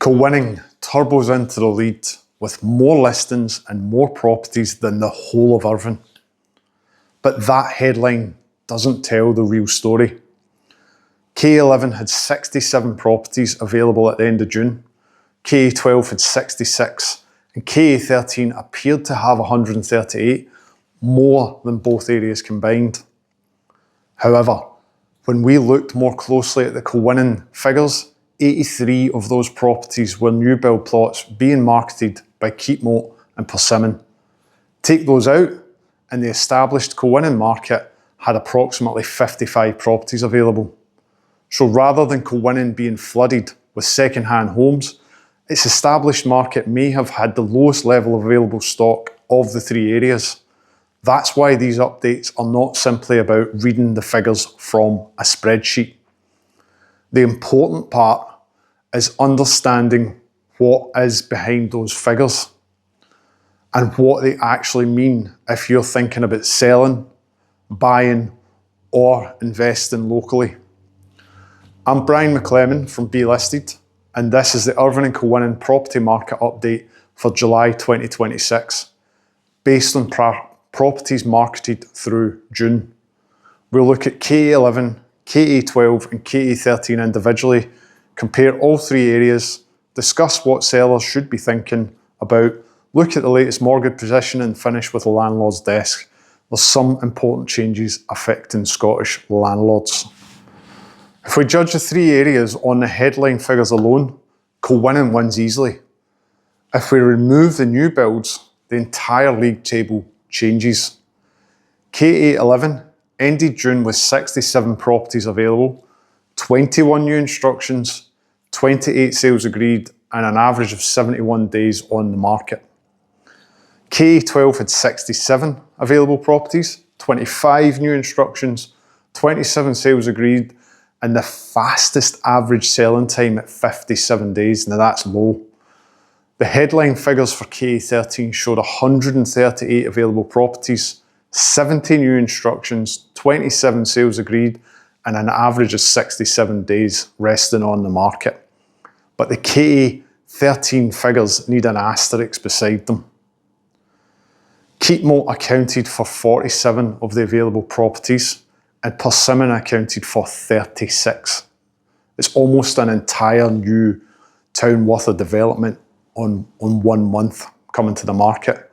Kilwinning turbos into the lead with more listings and more properties than the whole of Irvine. But that headline doesn't tell the real story. KA11 had 67 properties available at the end of June, KA12 had 66, and KA13 appeared to have 138, more than both areas combined. However, when we looked more closely at the Kilwinning figures, 83 of those properties were new build plots being marketed by Keepmoat and Persimmon. Take those out, and the established Kilwinning market had approximately 55 properties available. So rather than Kilwinning being flooded with second-hand homes, its established market may have had the lowest level of available stock of the three areas. That's why these updates are not simply about reading the figures from a spreadsheet. The important part is understanding what is behind those figures and what they actually mean if you're thinking about selling, buying, or investing locally. I'm Brian McLemon from Be Listed, and this is the Irvine and Kilwinning property market update for July 2026, based on properties marketed through June. We'll look at KA11, KA12 and KA13 individually, compare all three areas, discuss what sellers should be thinking about, look at the latest mortgage position and finish with the landlord's desk. There's some important changes affecting Scottish landlords. If we judge the three areas on the headline figures alone, Kilwinning wins easily. If we remove the new builds, the entire league table changes. KA11 ended June with 67 properties available, 21 new instructions, 28 sales agreed, and an average of 71 days on the market. KA12 had 67 available properties, 25 new instructions, 27 sales agreed, and the fastest average selling time at 57 days. Now that's low. The headline figures for KA13 showed 138 available properties, 70 new instructions, 27 sales agreed, and an average of 67 days resting on the market. But the KA13 figures need an asterisk beside them. Keepmoat accounted for 47 of the available properties, and Persimmon accounted for 36. It's almost an entire new town worth of development on 1 month coming to the market.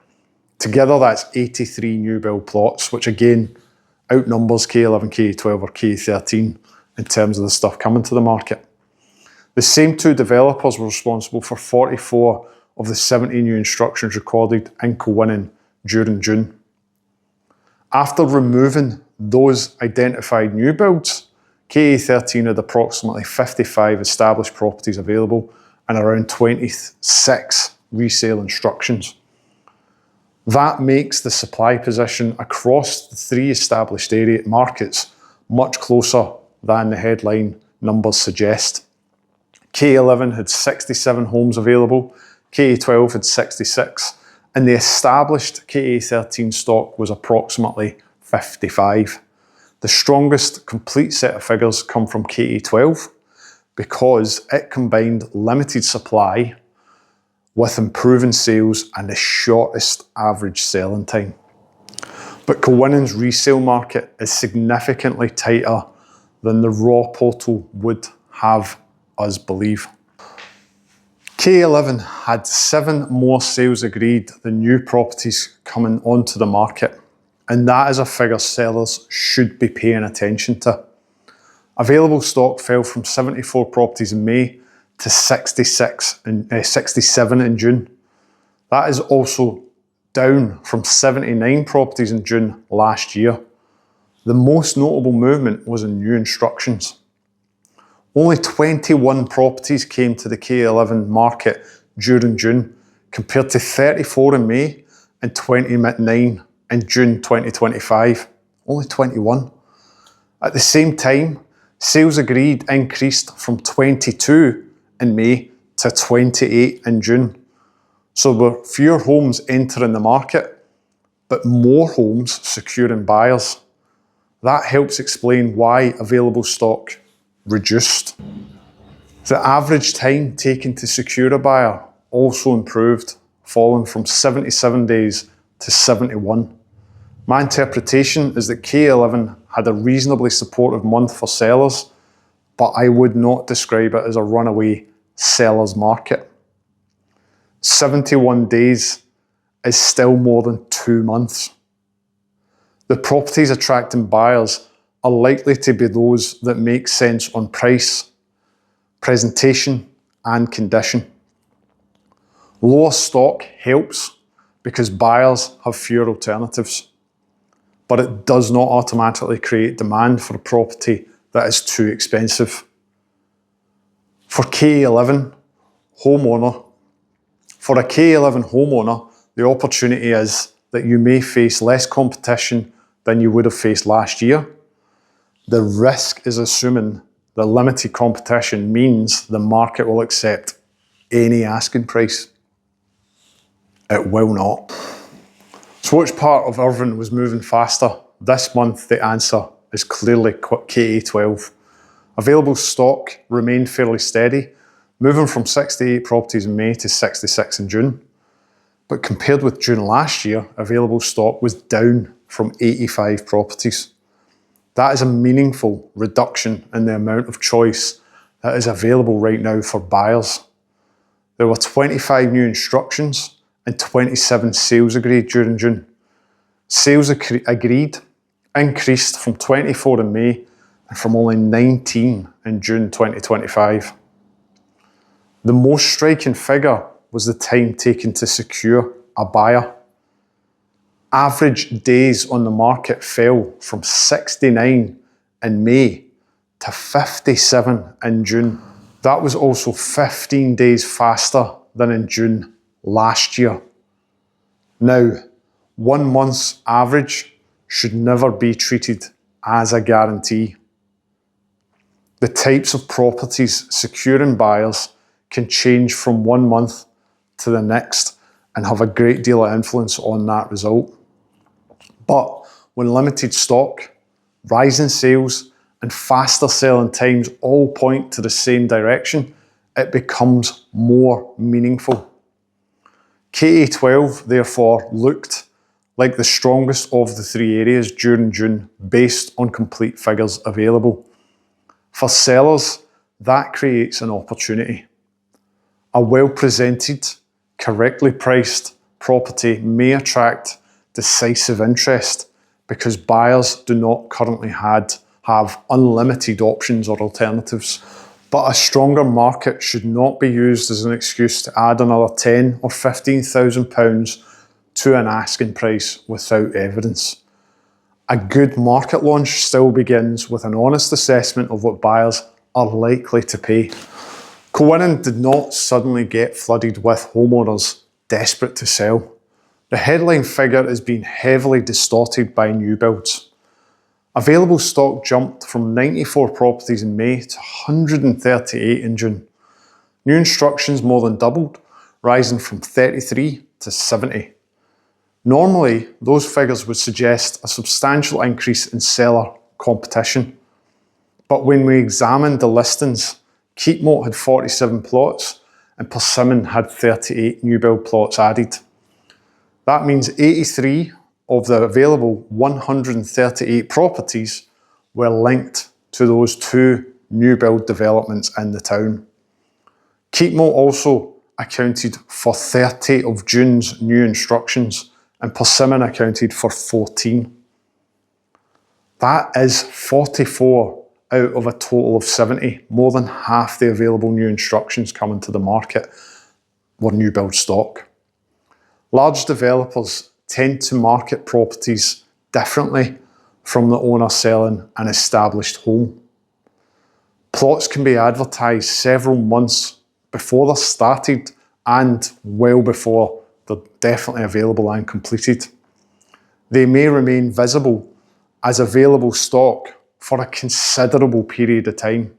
Together that's 83 new build plots, which again outnumbers KA11, KA12 or KA13 in terms of the stuff coming to the market. The same two developers were responsible for 44 of the 70 new instructions recorded in Kilwinning during June. After removing those identified new builds, KA13 had approximately 55 established properties available and around 26 resale instructions. That makes the supply position across the three established area markets much closer than the headline numbers suggest. KA11 had 67 homes available, KA12 had 66, and the established KA13 stock was approximately 55. The strongest complete set of figures come from KA12 because it combined limited supply with improving sales and the shortest average selling time. But Kilwinning's resale market is significantly tighter than the raw portal would have us believe. KA11 had 7 more sales agreed than new properties coming onto the market, and that is a figure sellers should be paying attention to. Available stock fell from 74 properties in May to 67 in June. That is also down from 79 properties in June last year. The most notable movement was in new instructions. Only 21 properties came to the KA11 market during June, compared to 34 in May and 29 in June 2025. Only 21. At the same time, sales agreed increased from 22 in May to 28 in June. So there were fewer homes entering the market, but more homes securing buyers. That helps explain why available stock reduced. The average time taken to secure a buyer also improved, falling from 77 days to 71. My interpretation is that KA11 had a reasonably supportive month for sellers, but I would not describe it as a runaway seller's market. 71 days is still more than 2 months. The properties attracting buyers are likely to be those that make sense on price, presentation, and condition. Lower stock helps because buyers have fewer alternatives, but it does not automatically create demand for a property that is too expensive. For a KA11 homeowner, the opportunity is that you may face less competition than you would have faced last year. The risk is assuming that limited competition means the market will accept any asking price. It will not. So which part of Irvine was moving faster? This month the answer is clearly KA12. Available stock remained fairly steady, moving from 68 properties in May to 66 in June. But compared with June last year, available stock was down from 85 properties. That is a meaningful reduction in the amount of choice that is available right now for buyers. There were 25 new instructions and 27 sales agreed during June. Sales agreed increased from 24 in May and from only 19 in June 2025. The most striking figure was the time taken to secure a buyer. Average days on the market fell from 69 in May to 57 in June. That was also 15 days faster than in June last year. Now, 1 month's average should never be treated as a guarantee. The types of properties securing buyers can change from 1 month to the next and have a great deal of influence on that result. But when limited stock, rising sales, and faster selling times all point to the same direction, it becomes more meaningful. KA12 therefore looked like the strongest of the three areas during June based on complete figures available. For sellers, that creates an opportunity. A well-presented, correctly priced property may attract decisive interest because buyers do not currently have unlimited options or alternatives. But a stronger market should not be used as an excuse to add another £10,000 or £15,000 to an asking price without evidence. A good market launch still begins with an honest assessment of what buyers are likely to pay. Kilwinning did not suddenly get flooded with homeowners desperate to sell. The headline figure is being heavily distorted by new builds. Available stock jumped from 94 properties in May to 138 in June. New instructions more than doubled, rising from 33 to 70. Normally, those figures would suggest a substantial increase in seller competition. But when we examined the listings, Keepmoat had 47 plots and Persimmon had 38 new build plots added. That means 83 of the available 138 properties were linked to those two new build developments in the town. Keepmoat also accounted for 30 of June's new instructions and Persimmon accounted for 14. That is 44 out of a total of 70. More than half the available new instructions coming to the market were new build stock. Large developers tend to market properties differently from the owner selling an established home. Plots can be advertised several months before they're started and well before they're definitely available and completed. They may remain visible as available stock for a considerable period of time.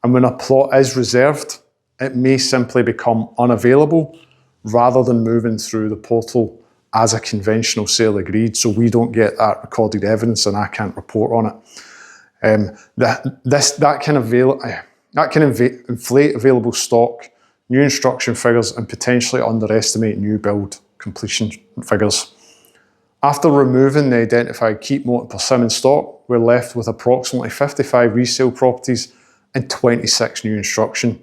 And when a plot is reserved, it may simply become unavailable rather than moving through the portal as a conventional sale agreed. So we don't get that recorded evidence and I can't report on it. That can inflate available stock, new instruction figures, and potentially underestimate new build completion figures. After removing the identified Keepmoat and Persimmon stock, we're left with approximately 55 resale properties and 26 new instruction.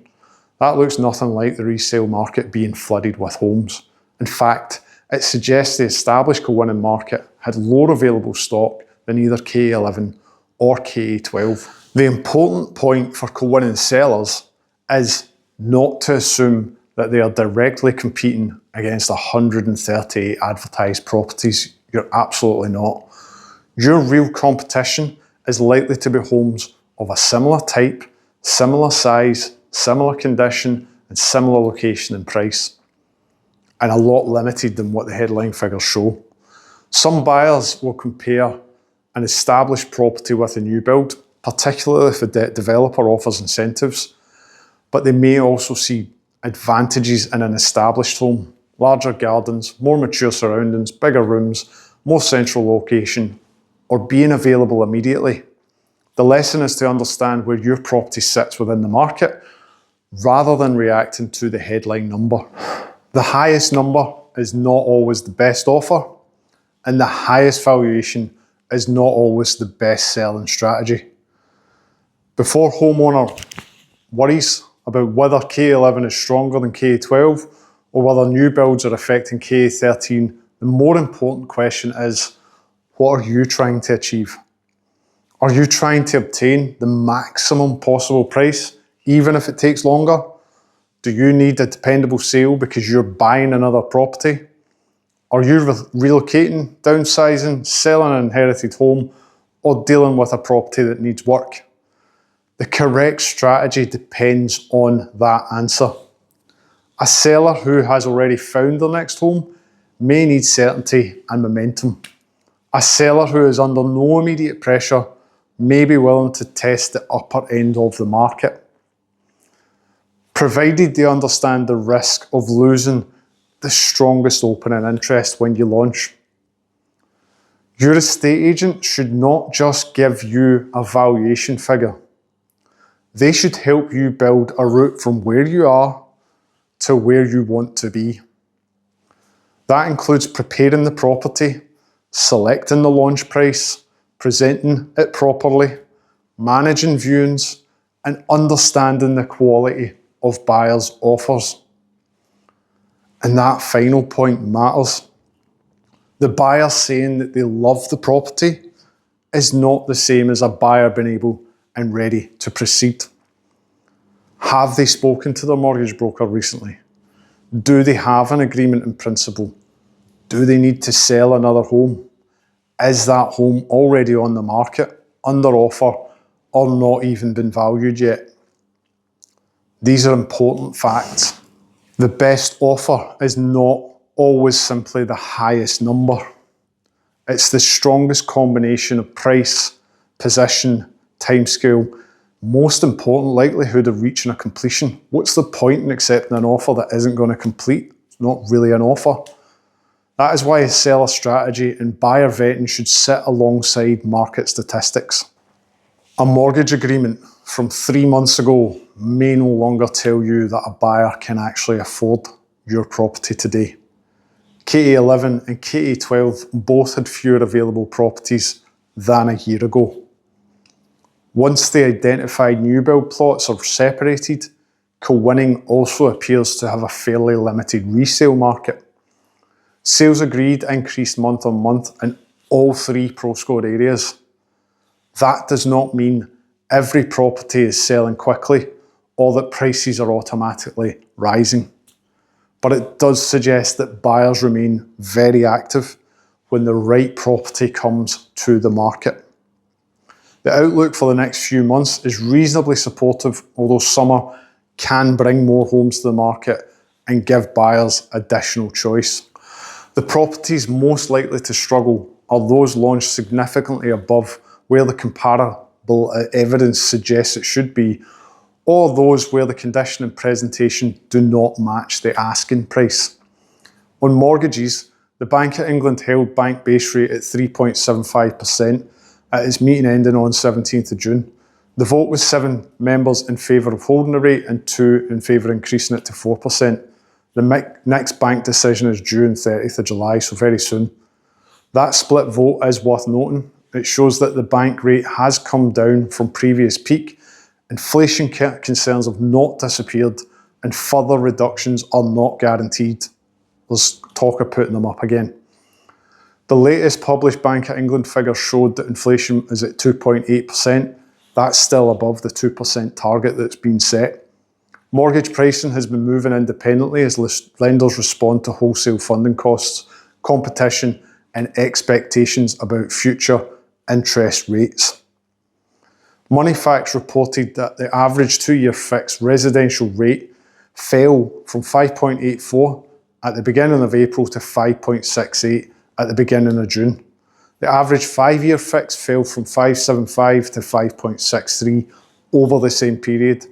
That looks nothing like the resale market being flooded with homes. In fact, it suggests the established Kilwinning market had lower available stock than either KA11 or KA12. The important point for Kilwinning sellers is not to assume that they are directly competing against 138 advertised properties. You're absolutely not. Your real competition is likely to be homes of a similar type, similar size, similar condition, and similar location and price, and a lot limited than what the headline figures show. Some buyers will compare an established property with a new build, particularly if the developer offers incentives, but they may also see advantages in an established home: larger gardens, more mature surroundings, bigger rooms, more central location, or being available immediately. The lesson is to understand where your property sits within the market, rather than reacting to the headline number. The highest number is not always the best offer, and the highest valuation is not always the best selling strategy. Before homeowner worries about whether KA11 is stronger than KA12 or whether new builds are affecting KA13, the more important question is, what are you trying to achieve? Are you trying to obtain the maximum possible price, even if it takes longer? Do you need a dependable sale because you're buying another property? Are you relocating, downsizing, selling an inherited home, or dealing with a property that needs work? The correct strategy depends on that answer. A seller who has already found their next home may need certainty and momentum. A seller who is under no immediate pressure may be willing to test the upper end of the market, provided they understand the risk of losing the strongest opening interest when you launch. Your estate agent should not just give you a valuation figure. They should help you build a route from where you are to where you want to be. That includes preparing the property, selecting the launch price, presenting it properly, managing viewings, and understanding the quality of buyers' offers. And that final point matters. The buyer saying that they love the property is not the same as a buyer being able and ready to proceed. Have they spoken to their mortgage broker recently? Do they have an agreement in principle? Do they need to sell another home? Is that home already on the market, under offer, or not even been valued yet? These are important facts. The best offer is not always simply the highest number. It's the strongest combination of price, position, timescale, most important, likelihood of reaching a completion. What's the point in accepting an offer that isn't going to complete? It's not really an offer. That is why seller strategy and buyer vetting should sit alongside market statistics. A mortgage agreement from 3 months ago may no longer tell you that a buyer can actually afford your property today. KA11 and KA12 both had fewer available properties than a year ago. Once the identified new build plots are separated, Kilwinning also appears to have a fairly limited resale market. Sales agreed increased month on month in all 3 postcode areas. That does not mean every property is selling quickly or that prices are automatically rising. But it does suggest that buyers remain very active when the right property comes to the market. The outlook for the next few months is reasonably supportive, although summer can bring more homes to the market and give buyers additional choice. The properties most likely to struggle are those launched significantly above where the comparable evidence suggests it should be, or those where the condition and presentation do not match the asking price. On mortgages, the Bank of England held bank base rate at 3.75% at its meeting ending on 17th of June. The vote was 7 members in favour of holding the rate and 2 in favour of increasing it to 4%. The next bank decision is due on 30th of July, so very soon. That split vote is worth noting. It shows that the bank rate has come down from previous peak, inflation concerns have not disappeared, and further reductions are not guaranteed. There's talk of putting them up again. The latest published Bank of England figures showed that inflation is at 2.8%. That's still above the 2% target that's been set. Mortgage pricing has been moving independently as lenders respond to wholesale funding costs, competition, and expectations about future interest rates. Moneyfacts reported that the average 2-year fixed residential rate fell from 5.84 at the beginning of April to 5.68 at the beginning of June. The average 5-year fix fell from 5.75 to 5.63 over the same period.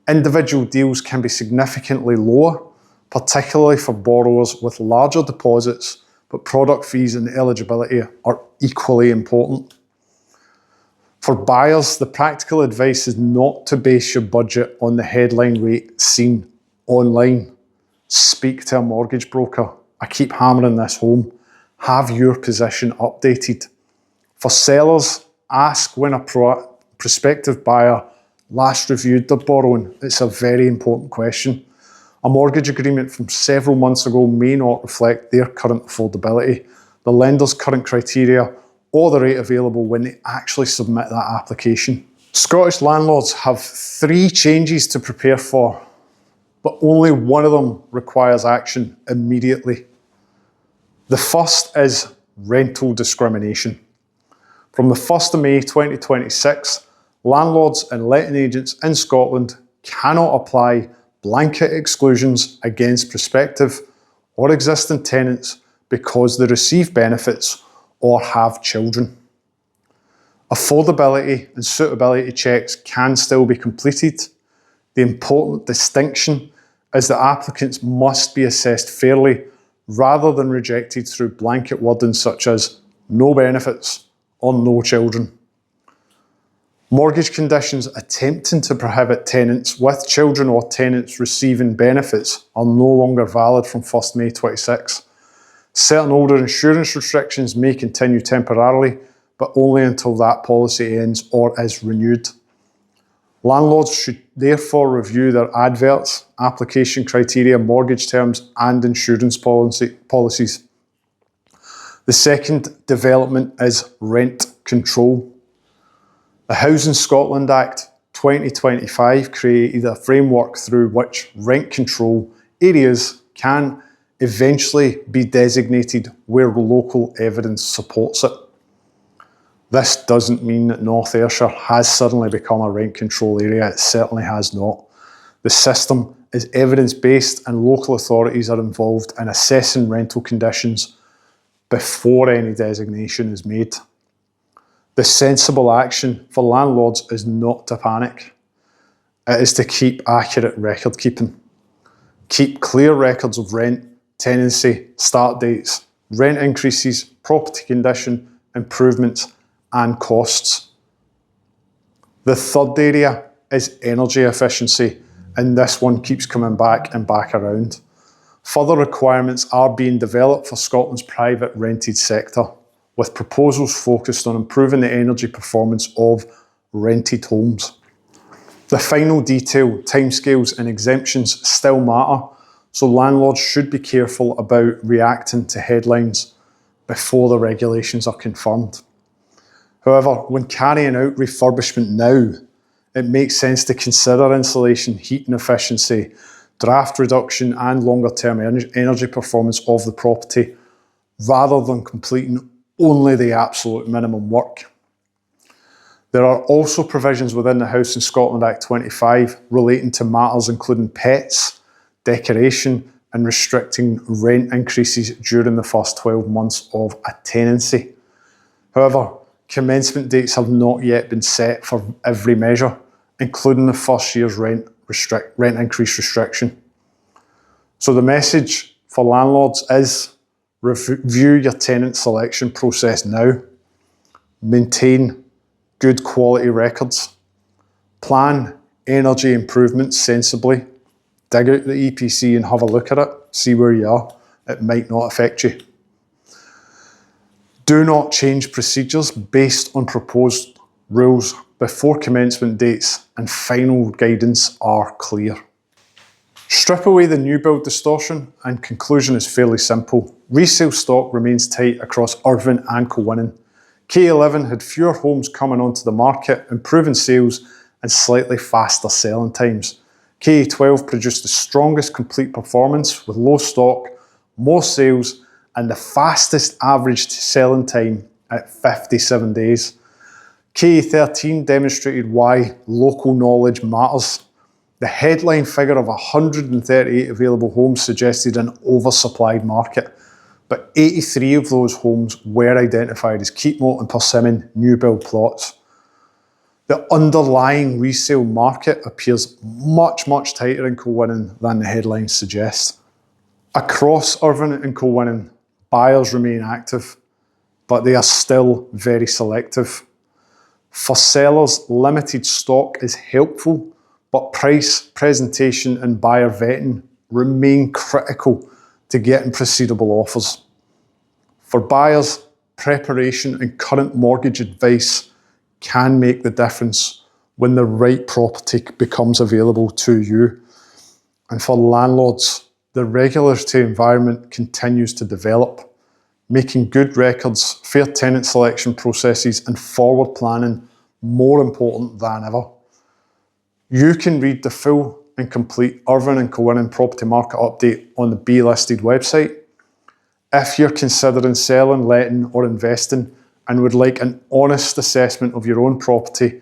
Individual deals can be significantly lower, particularly for borrowers with larger deposits, but product fees and eligibility are equally important. For buyers, the practical advice is not to base your budget on the headline rate seen online. Speak to a mortgage broker. I keep hammering this home. Have your position updated. For sellers, ask when a prospective buyer last reviewed their borrowing. It's a very important question. A mortgage agreement from several months ago may not reflect their current affordability, the lender's current criteria, or the rate available when they actually submit that application. Scottish landlords have 3 changes to prepare for, but only one of them requires action immediately. The first is rental discrimination. From the 1st of May 2026, landlords and letting agents in Scotland cannot apply blanket exclusions against prospective or existing tenants because they receive benefits or have children. Affordability and suitability checks can still be completed. The important distinction is that applicants must be assessed fairly rather than rejected through blanket wording such as no benefits or no children. Mortgage conditions attempting to prohibit tenants with children or tenants receiving benefits are no longer valid from 1st May 26. Certain older insurance restrictions may continue temporarily, but only until that policy ends or is renewed. Landlords should therefore review their adverts, application criteria, mortgage terms, and insurance policies. The second development is rent control. The Housing Scotland Act 2025 created a framework through which rent control areas can eventually be designated where local evidence supports it. This doesn't mean that North Ayrshire has suddenly become a rent control area. It certainly has not. The system is evidence-based and local authorities are involved in assessing rental conditions before any designation is made. The sensible action for landlords is not to panic. It is to keep accurate record keeping. Keep clear records of rent, tenancy, start dates, rent increases, property condition, improvements, and costs. The third area is energy efficiency, and this one keeps coming back and back around. Further requirements are being developed for Scotland's private rented sector, with proposals focused on improving the energy performance of rented homes. The final detail, timescales and exemptions still matter, so landlords should be careful about reacting to headlines before the regulations are confirmed. However, when carrying out refurbishment now, it makes sense to consider insulation, heating efficiency, draft reduction and longer term energy performance of the property, rather than completing only the absolute minimum work. There are also provisions within the Housing Scotland Act 25 relating to matters including pets, decoration and restricting rent increases during the first 12 months of a tenancy. However, commencement dates have not yet been set for every measure, including the first year's rent increase restriction. So the message for landlords is review your tenant selection process now, maintain good quality records, Plan energy improvements sensibly. Dig out the EPC and have a look at it. See where you are. It might not affect you. Do not change procedures based on proposed rules before commencement dates and final guidance are clear. Strip away the new build distortion and conclusion is fairly simple. Resale stock remains tight across Irvine and Kilwinning. KA11 had fewer homes coming onto the market, improving sales and slightly faster selling times. KA12 produced the strongest complete performance with low stock, more sales and the fastest average selling time at 57 days. KA13 demonstrated why local knowledge matters. The headline figure of 138 available homes suggested an oversupplied market, but 83 of those homes were identified as Keepmoat and Persimmon new build plots. The underlying resale market appears much tighter in Kilwinning than the headlines suggest. Across Irvine and Kilwinning, buyers remain active, but they are still very selective. For sellers, limited stock is helpful, but price, presentation and buyer vetting remain critical to getting proceedable offers. For buyers, preparation and current mortgage advice can make the difference when the right property becomes available to you. And for landlords, the regulatory environment continues to develop, making good records, fair tenant selection processes and forward planning more important than ever. You can read the full and complete Irvine and Kilwinning property market update on the Be Listed website. If you're considering selling, letting or investing and would like an honest assessment of your own property,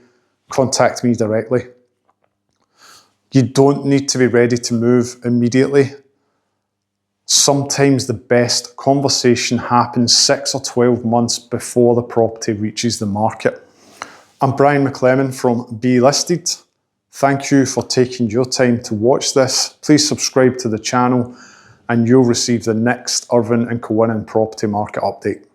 contact me directly. You don't need to be ready to move immediately. Sometimes the best conversation happens 6 or 12 months before the property reaches the market. I'm Brian McLemon from Be Listed. Thank you for taking your time to watch this. Please subscribe to the channel and you'll receive the next Irvine and Kilwinning property market update.